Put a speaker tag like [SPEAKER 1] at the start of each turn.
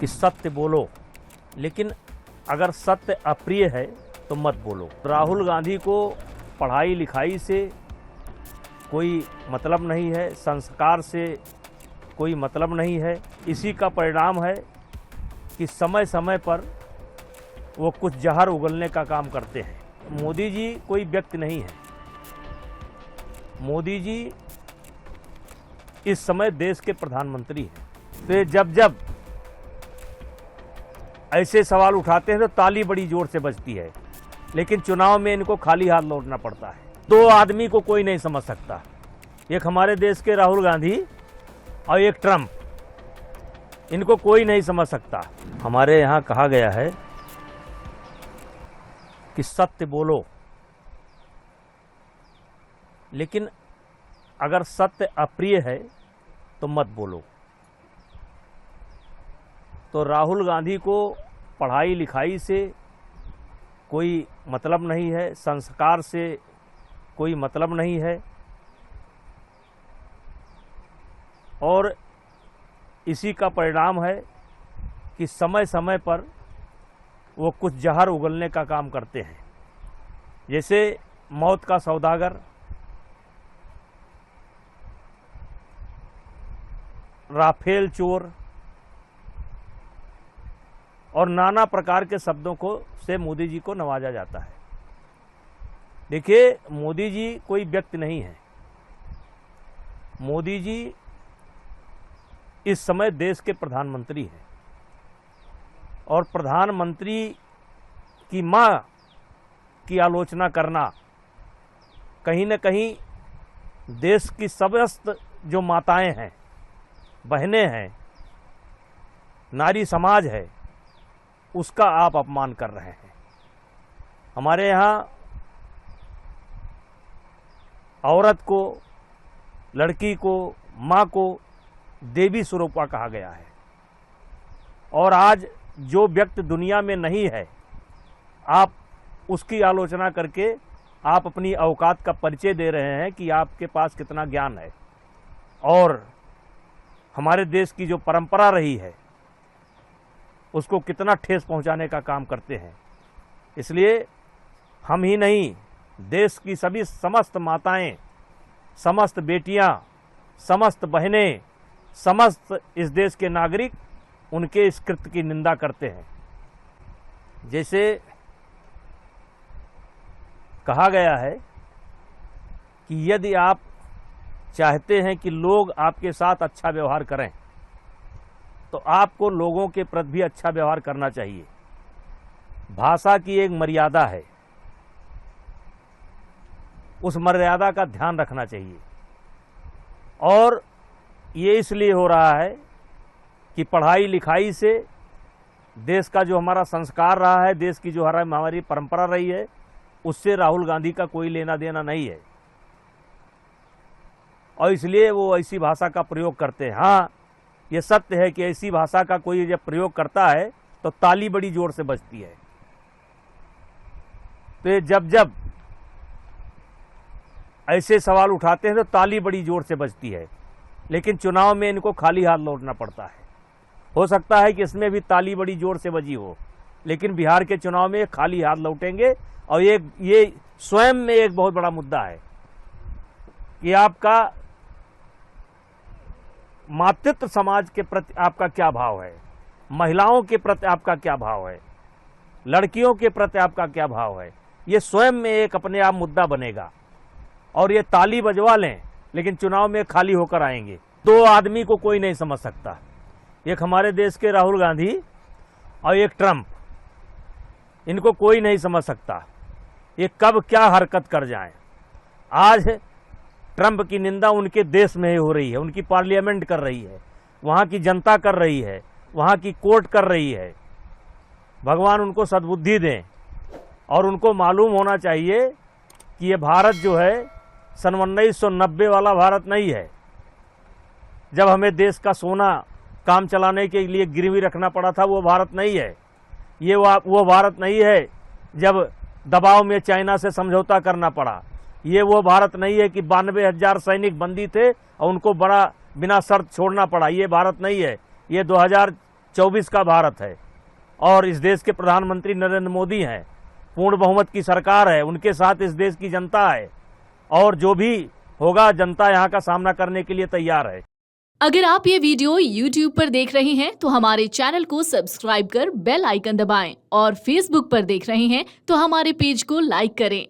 [SPEAKER 1] कि सत्य बोलो, लेकिन अगर सत्य अप्रिय है तो मत बोलो। राहुल गांधी को पढ़ाई लिखाई से कोई मतलब नहीं है, संस्कार से कोई मतलब नहीं है। इसी का परिणाम है कि समय समय पर वो कुछ जहर उगलने का काम करते हैं। मोदी जी कोई व्यक्ति नहीं है। मोदी जी इस समय देश के प्रधानमंत्री हैं। तो जब जब ऐसे सवाल उठाते हैं तो ताली बड़ी जोर से बजती है, लेकिन चुनाव में इनको खाली हाथ लौटना पड़ता है। दो आदमी को कोई नहीं समझ सकता, एक हमारे देश के राहुल गांधी और एक ट्रंप, इनको कोई नहीं समझ सकता। हमारे यहाँ कहा गया है कि सत्य बोलो, लेकिन अगर सत्य अप्रिय है तो मत बोलो। तो राहुल गांधी को पढ़ाई लिखाई से कोई मतलब नहीं है, संस्कार से कोई मतलब नहीं है, और इसी का परिणाम है कि समय समय पर वो कुछ जहर उगलने का काम करते हैं। जैसे मौत का सौदागर, राफेल चोर और नाना प्रकार के शब्दों को से मोदी जी को नवाजा जाता है। देखिए, मोदी जी कोई व्यक्ति नहीं है। मोदी जी इस समय देश के प्रधानमंत्री हैं, और प्रधानमंत्री की मां की आलोचना करना कहीं न कहीं देश की समस्त जो माताएं हैं, बहनें हैं, नारी समाज है, उसका आप अपमान कर रहे हैं। हमारे यहाँ औरत को, लड़की को, माँ को देवी स्वरूपा कहा गया है, और आज जो व्यक्ति दुनिया में नहीं है, आप उसकी आलोचना करके आप अपनी औकात का परिचय दे रहे हैं कि आपके पास कितना ज्ञान है, और हमारे देश की जो परंपरा रही है उसको कितना ठेस पहुंचाने का काम करते हैं। इसलिए हम ही नहीं, देश की सभी समस्त माताएं, समस्त बेटियां, समस्त बहनें, समस्त इस देश के नागरिक उनके इस कृत्य की निंदा करते हैं। जैसे कहा गया है कि यदि आप चाहते हैं कि लोग आपके साथ अच्छा व्यवहार करें, तो आपको लोगों के प्रति भी अच्छा व्यवहार करना चाहिए। भाषा की एक मर्यादा है, उस मर्यादा का ध्यान रखना चाहिए। और ये इसलिए हो रहा है कि पढ़ाई लिखाई से देश का जो हमारा संस्कार रहा है, देश की जो हमारी परंपरा रही है, उससे राहुल गांधी का कोई लेना देना नहीं है, और इसलिए वो ऐसी भाषा का प्रयोग करते हैं। हाँ, ये सत्य है कि ऐसी भाषा का कोई जब प्रयोग करता है तो ताली बड़ी जोर से बजती है। तो ये जब जब ऐसे सवाल उठाते हैं तो ताली बड़ी जोर से बजती है, लेकिन चुनाव में इनको खाली हाथ लौटना पड़ता है। हो सकता है कि इसमें भी ताली बड़ी जोर से बजी हो, लेकिन बिहार के चुनाव में खाली हाथ लौटेंगे। और ये स्वयं में एक बहुत बड़ा मुद्दा है कि आपका मातृत्व समाज के प्रति आपका क्या भाव है, महिलाओं के प्रति आपका क्या भाव है, लड़कियों के प्रति आपका क्या भाव है। ये स्वयं में एक अपने आप मुद्दा बनेगा, और ये ताली बजवा लें लेकिन चुनाव में खाली होकर आएंगे। दो आदमी को कोई नहीं समझ सकता, एक हमारे देश के राहुल गांधी और एक ट्रंप, इनको कोई नहीं समझ सकता ये कब क्या हरकत कर जाएं। आज ट्रंप की निंदा उनके देश में ही हो रही है, उनकी पार्लियामेंट कर रही है, वहाँ की जनता कर रही है, वहाँ की कोर्ट कर रही है। भगवान उनको सद्बुद्धि दें, और उनको मालूम होना चाहिए कि ये भारत जो है सन 1990 वाला भारत नहीं है, जब हमें देश का सोना काम चलाने के लिए गिरवी रखना पड़ा था, वो भारत नहीं है। ये वो भारत नहीं है जब दबाव में चाइना से समझौता करना पड़ा। ये वो भारत नहीं है कि 92,000 सैनिक बंदी थे और उनको बड़ा बिना शर्त छोड़ना पड़ा। ये भारत नहीं है। ये 2024 का भारत है और इस देश के प्रधानमंत्री नरेंद्र मोदी हैं, पूर्ण बहुमत की सरकार है, उनके साथ इस देश की जनता है और जो भी होगा जनता यहाँ का सामना करने के लिए तैयार है।
[SPEAKER 2] अगर आप ये वीडियो YouTube पर देख रहे हैं तो हमारे चैनल को सब्सक्राइब कर बेल आइकन दबाएं और Facebook पर देख रहे हैं तो हमारे पेज को लाइक करें।